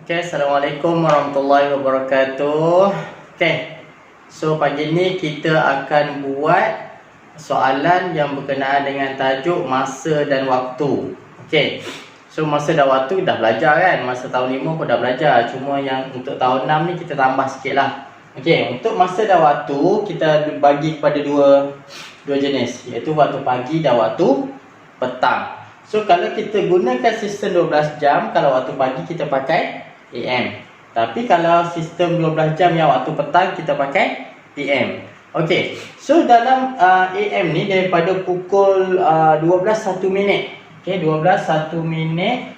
Okay, Assalamualaikum warahmatullahi wabarakatuh. Okay, so pagi ni kita akan buat soalan yang berkenaan dengan tajuk masa dan waktu. Okay, so masa dan waktu dah belajar kan, masa tahun 5 pun dah belajar. Cuma yang untuk tahun 6 ni kita tambah sikit lah. Okay, untuk masa dan waktu kita bagi kepada dua jenis, iaitu waktu pagi dan waktu petang. So kalau kita gunakan sistem 12 jam, kalau waktu pagi kita pakai AM. Tapi kalau sistem 12 jam yang waktu petang kita pakai PM. Okey. So dalam AM ni daripada pukul 12.1 minit. Okey, 12.1 minit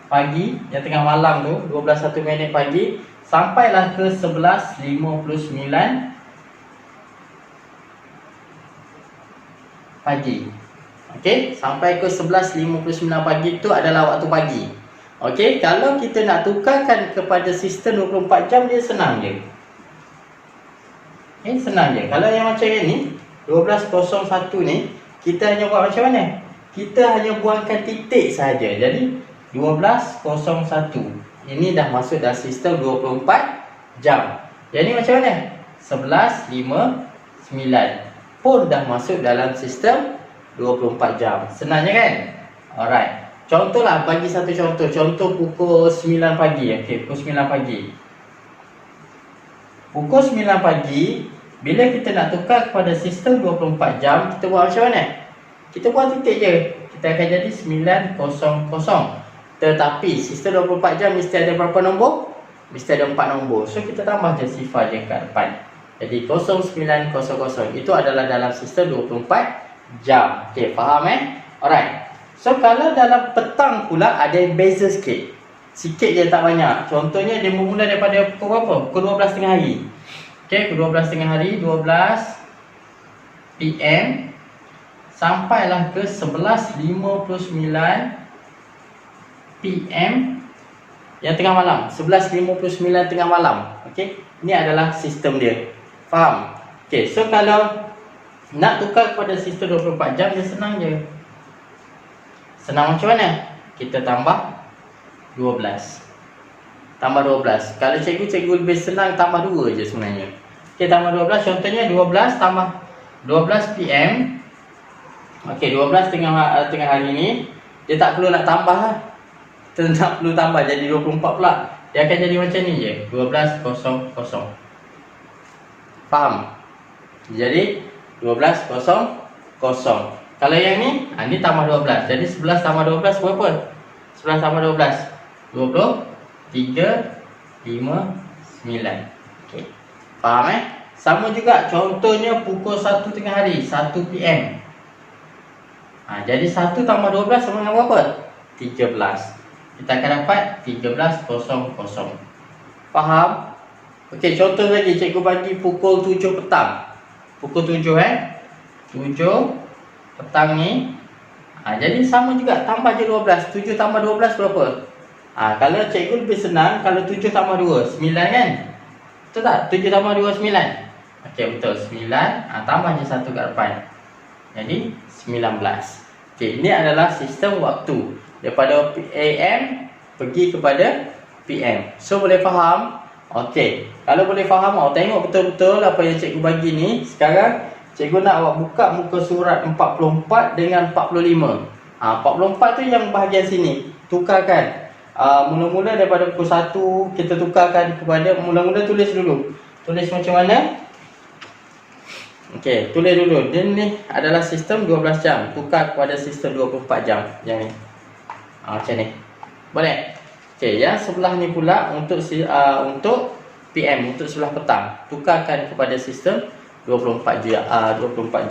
pagi yang tengah malam tu, 12.1 minit pagi sampailah ke 11.59 pagi. Okey, sampai ke 11.59 pagi tu adalah waktu pagi. Okey, kalau kita nak tukarkan kepada sistem 24 jam, dia senang je. Senang je. Kalau yang macam ni 12.01 ni, kita hanya buat macam mana? Kita hanya buangkan titik saja. Jadi 12.01 ini dah masuk dalam sistem 24 jam. Jadi macam mana? 11.59 pun dah masuk dalam sistem 24 jam. Senangnya kan? Alright. Contohlah, bagi satu contoh. Contoh pukul 9 pagi. Okey, pukul 9 pagi. Pukul 9 pagi, bila kita nak tukar kepada sistem 24 jam, kita buat macam mana? Kita buat titik je. Kita akan jadi 900. Tetapi sistem 24 jam mesti ada berapa nombor? Mesti ada 4 nombor. So kita tambah je sifar je kat depan. Jadi 0900. Itu adalah dalam sistem 24 jam. Okey, faham Alright. So kalau dalam petang pula ada beza sikit. Sikit je, tak banyak. Contohnya dia bermula daripada pukul berapa? Pukul 12 tengah hari. Okey, pukul 12 tengah hari, 12 PM sampailah ke 11.59 PM yang tengah malam. 11.59 tengah malam. Okey, ini adalah sistem dia. Faham? Okey, so kalau nak tukar kepada sistem 24 jam, dia senang je. Senang macam mana? Kita tambah 12. Tambah 12. Kalau cikgu lebih senang tambah 2 je sebenarnya. Okey, tambah 12. Contohnya 12 tambah 12 PM. Okey, 12 tengah hari ni. Dia tak perlu nak tambah lah. Kita tak perlu tambah jadi 24 pula. Dia akan jadi macam ni je. 12.00. Faham? Jadi 12.00. Kalau yang ni, ni tambah 12. Jadi 11 tambah 12 berapa? 11 tambah 12 23.59. Okey. Faham Sama juga contohnya pukul 1 tengah hari, 1 PM. Jadi 1 tambah 12 sama dengan berapa? 13. Kita akan dapat 13.00. Faham? Okey, contoh lagi cikgu bagi pukul 7 petang. Pukul 7 7 petang ni. Jadi sama juga, tambah je 12. 7 tambah 12 berapa? Kalau cikgu lebih senang, kalau 7 tambah 2 9 kan? Betul tak? 7 tambah 2 9. Okey, betul, 9. Tambah je 1 kat depan. Jadi 19. Okey, ini adalah sistem waktu daripada AM pergi kepada PM. So boleh faham? Okey, kalau boleh faham, tengok betul-betul apa yang cikgu bagi ni. Sekarang cikgu nak awak buka muka surat 44 dengan 45. 44 tu yang bahagian sini. Tukarkan. Mula-mula daripada pukul 1 kita tukarkan kepada, mula-mula tulis dulu. Tulis macam mana? Okey, tulis dulu. Dia ni adalah sistem 12 jam. Tukar kepada sistem 24 jam. Yang ni. Macam ni. Boleh? Okey, yang sebelah ni pula untuk PM, untuk sebelah petang. Tukarkan kepada sistem 24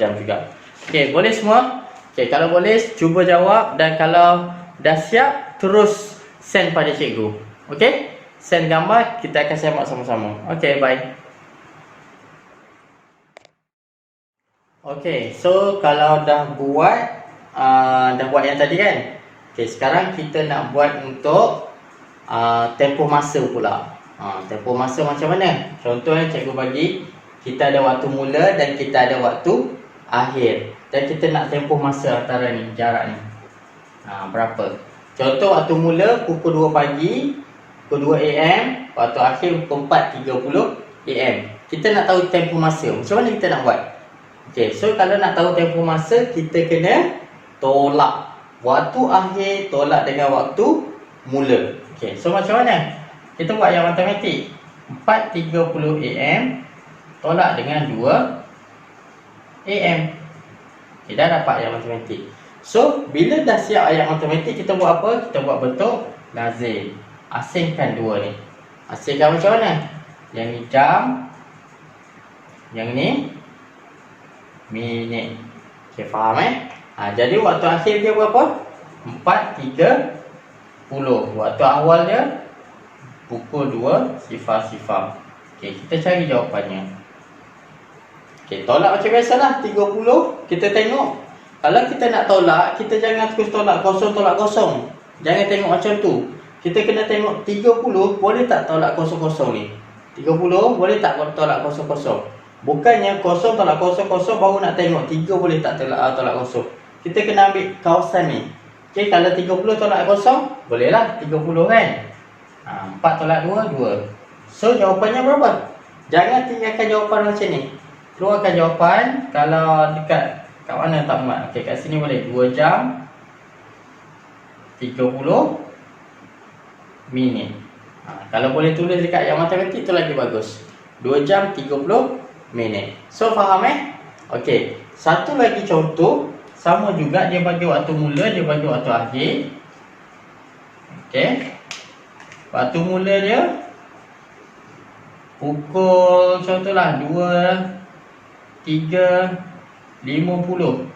jam juga. Okey, boleh semua? Okey, kalau boleh cuba jawab, dan kalau dah siap terus send pada cikgu. Okey? Send gambar, kita akan semak sama-sama. Okey, bye. Okey, so kalau dah buat yang tadi kan. Okey, sekarang kita nak buat untuk tempoh masa pula. Tempoh masa macam mana? Contohnya cikgu bagi kita ada waktu mula dan kita ada waktu akhir. Dan kita nak tempoh masa antara ni, jarak ni. Berapa? Contoh waktu mula pukul 2 pagi pukul 2 AM, waktu akhir pukul 4.30 AM. Kita nak tahu tempoh masa. Macam mana kita nak buat? Okey, so kalau nak tahu tempoh masa, kita kena tolak waktu akhir tolak dengan waktu mula. Okey, so macam mana? Kita buat yang matematik. 4.30 AM tolak dengan 2 AM. Okay, dah dapat ayat matematik. So, bila dah siap ayat matematik, kita buat apa? Kita buat bentuk lazim. Asingkan dua ni. Asingkan macam mana? Yang ni jam, yang ni minit. Okay, faham jadi waktu akhir dia berapa? 4.30. Waktu awal dia pukul 2.00. Okay, kita cari jawapannya. Okay, tolak macam biasalah 30. Kita tengok. Kalau kita nak tolak, kita jangan terus tolak kosong. Jangan tengok macam tu. Kita kena tengok 30 boleh tak tolak kosong ni. 30 boleh tak tolak kosong. Bukannya kosong tolak kosong baru nak tengok 3 boleh tak tolak kosong. Kita kena ambil kawasan ni. Okay, kalau 30 tolak kosong, bolehlah 30 kan. 4 tolak 2, 2. So, jawapannya berapa? Jangan tinggalkan jawapan macam ni. Keluarkan jawapan. Kalau dekat kat mana tak muat? Okey, kat sini boleh 2 jam 30 minit. Kalau boleh tulis dekat yang matematik tu lagi bagus. 2 jam 30 minit. So, faham Okey, satu lagi contoh. Sama juga, dia bagi waktu mula, dia bagi waktu akhir. Okey. Waktu mula dia pukul contohlah 3.50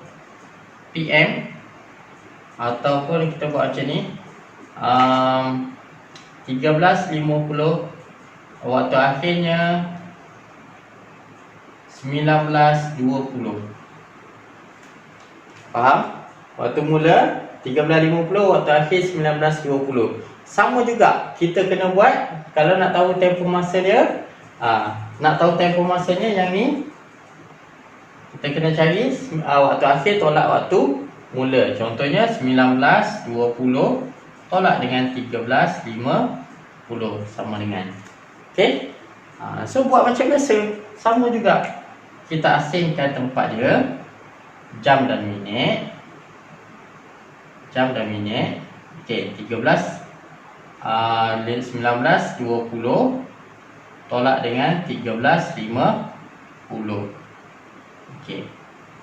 PM. Ataupun kita buat macam ni 13.50. Waktu akhirnya 19.20. Faham? Waktu mula 13.50, waktu akhir 19.20. Sama juga, kita kena buat. Kalau nak tahu tempoh masa dia, nak tahu tempoh masanya yang ni, kita kena cari waktu akhir tolak waktu mula. Contohnya 19.20 tolak dengan 13.50 sama dengan. Okey. So buat macam biasa. Sama juga. Kita asingkan tempat dia, jam dan minit. Jam dan minit. Okey, 19.20 tolak dengan 13.50. Okey.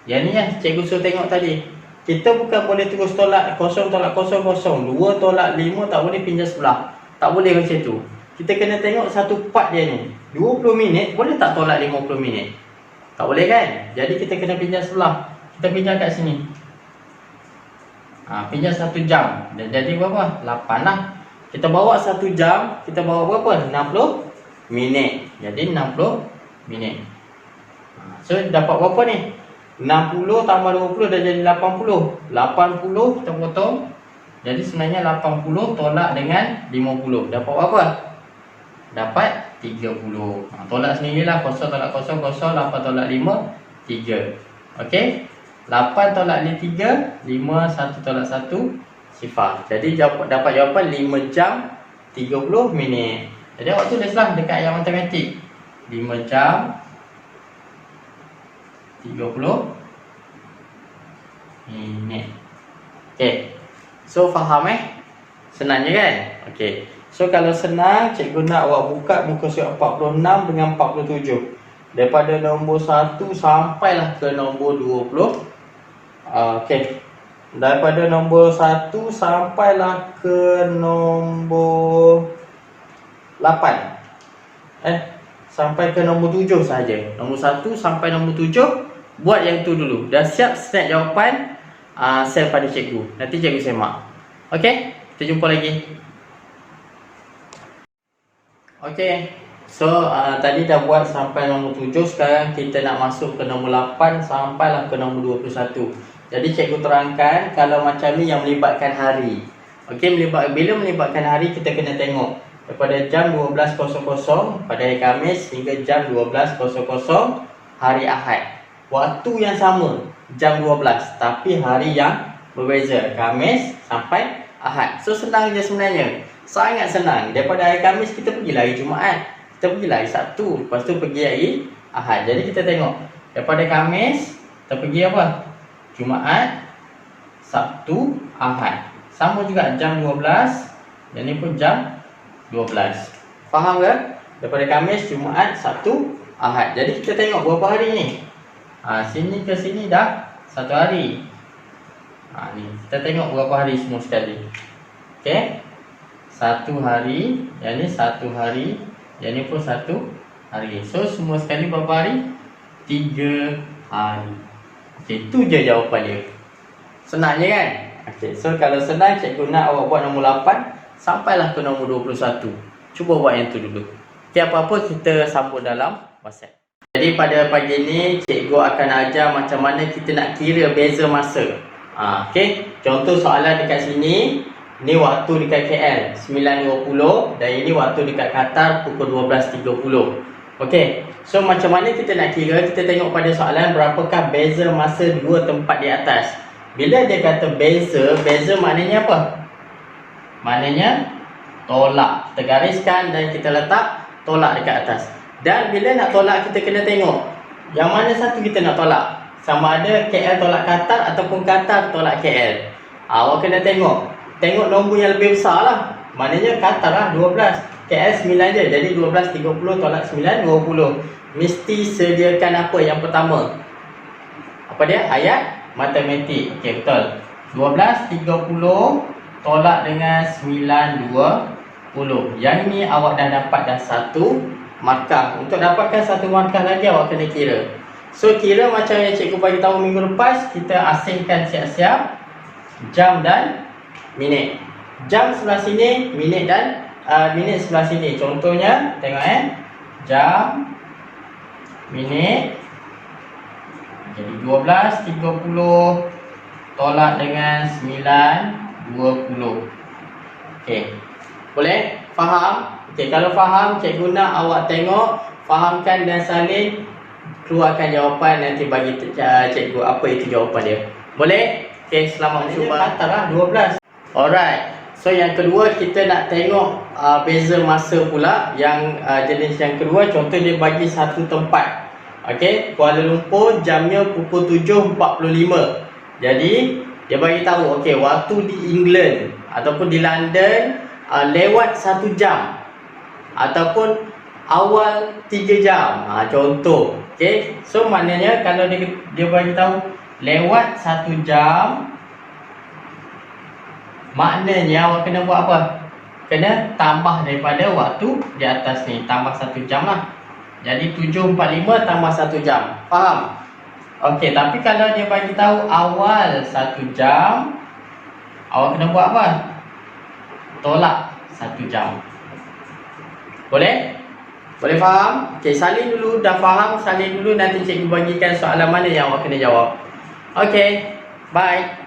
Yang ni cikgu suruh tengok tadi. Kita bukan boleh terus tolak kosong tolak kosong. 2 tolak 5 tak boleh pinjam sebelah. Tak boleh macam tu. Kita kena tengok satu part dia ni. 20 minit boleh tak tolak 50 minit? Tak boleh kan? Jadi kita kena pinjam sebelah. Kita pinjam kat sini. Pinjam 1 jam. Dan jadi berapa? 8 lah. Kita bawa 1 jam, kita bawa berapa? 60 minit. Jadi 60 minit. So dapat berapa ni? 60 tambah 20 dah jadi 80. 80 kita potong. Jadi sebenarnya 80 tolak dengan 50. Dapat berapa? Dapat 30. Tolak sendirilah. 0 tolak 0, 0. 8 tolak 5, 3. Okey. 8 tolak 3, 5. 1 tolak 1, 0. Jadi dapat jawapan 5 jam 30 minit. Jadi awak tulislah dekat yang matematik. 5 jam 30 minit. Okey. So faham Senang je kan? Okey. So kalau senang, cikgu nak awak buka muka surat 46 dengan 47. Daripada nombor 1 sampailah ke nombor 20. Okey. Daripada nombor 1 sampailah ke nombor 8. Sampai ke nombor 7 saja. Nombor 1 sampai nombor 7 buat yang tu dulu. Dah siap snap jawapan, send pada cikgu. Nanti cikgu semak. Okey, kita jumpa lagi. Okey. So tadi dah buat sampai nombor 7. Sekarang kita nak masuk ke nombor 8 sampailah ke nombor 21. Jadi cikgu terangkan kalau macam ni yang melibatkan hari. Okey, bila melibatkan hari kita kena tengok daripada jam 12.00 pada hari Khamis hingga jam 12.00 hari Ahad. Waktu yang sama, jam 12, tapi hari yang berbeza, Khamis sampai Ahad. So senang je sebenarnya. Sangat senang. Daripada hari Khamis kita pergi hari Jumaat, kita pergi hari Sabtu, lepas tu pergi hari Ahad. Jadi kita tengok daripada Khamis kita pergi apa? Jumaat, Sabtu, Ahad. Sama juga jam 12. Yang ni pun jam 12. Faham ke? Daripada Khamis, Jumaat, Sabtu, Ahad. Jadi kita tengok berapa hari ni. Sini ke sini dah 1 hari. Ni kita tengok berapa hari semua sekali. Okey. 1 hari, yang ni 1 hari, yang ni pun 1 hari. So semua sekali berapa hari? 3 hari. Okey, tu je jawapan dia. Senang je kan? Okey, so kalau senang cikgu nak awak buat nombor 8 sampailah ke nombor 21. Cuba buat yang tu dulu. Okey, apa-apa kita sambung dalam WhatsApp. Jadi pada pagi ni cikgu akan ajar macam mana kita nak kira beza masa. Okey, contoh soalan dekat sini. Ni waktu dekat KL 9.20 dan ini waktu dekat Qatar pukul 12.30. Okey. So macam mana kita nak kira? Kita tengok pada soalan berapakah beza masa dua tempat di atas. Bila dia kata beza, beza maknanya apa? Maknanya tolak. Kita gariskan dan kita letak tolak dekat atas. Dan bila nak tolak kita kena tengok yang mana satu kita nak tolak. Sama ada KL tolak Qatar ataupun Qatar tolak KL. Awak kena tengok. Tengok nombor yang lebih besar lah. Maknanya Qatar lah 12, KL 9 je. Jadi 12.30 tolak 9, 20. Mesti sediakan apa yang pertama? Apa dia? Ayat matematik. Okey, betul. 12.30 tolak dengan 9.20. Yang ni awak dah dapat dah 1 markah. Untuk dapatkan 1 markah lagi awak kena kira. So kira macam yang cikgu bagi tahu minggu lepas, kita asingkan siap-siap jam dan minit. Jam sebelah sini, minit dan minit sebelah sini. Contohnya, tengok jam, minit. Jadi 12.30 tolak dengan 9.20. Okey. Boleh? Faham? Okey, kalau faham, cikgu nak awak tengok, fahamkan dan salin, keluarkan jawapan, nanti bagi cikgu apa itu jawapan dia. Boleh? Okey, selamat mencuba. Katalah 12. Alright. So yang kedua kita nak tengok beza masa pula. Yang jenis yang kedua, contoh dia bagi satu tempat. Okey, Kuala Lumpur jamnya pukul 7.45. Jadi dia bagi tahu okey, waktu di England ataupun di London lewat 1 jam ataupun awal 3 jam. Contoh. Okey, so maknanya kalau dia bagi tahu lewat 1 jam, maknanya awak kena buat apa? Kena tambah daripada waktu di atas ni. Tambah 1 jam lah. Jadi 7.45 tambah 1 jam. Faham? Okey, tapi kalau dia bagi tahu awal 1 jam, awak kena buat apa? Tolak 1 jam. Boleh? Boleh faham? Okey, salin dulu. Dah faham? Salin dulu. Nanti cikgu bagikan soalan mana yang awak kena jawab. Okey, bye.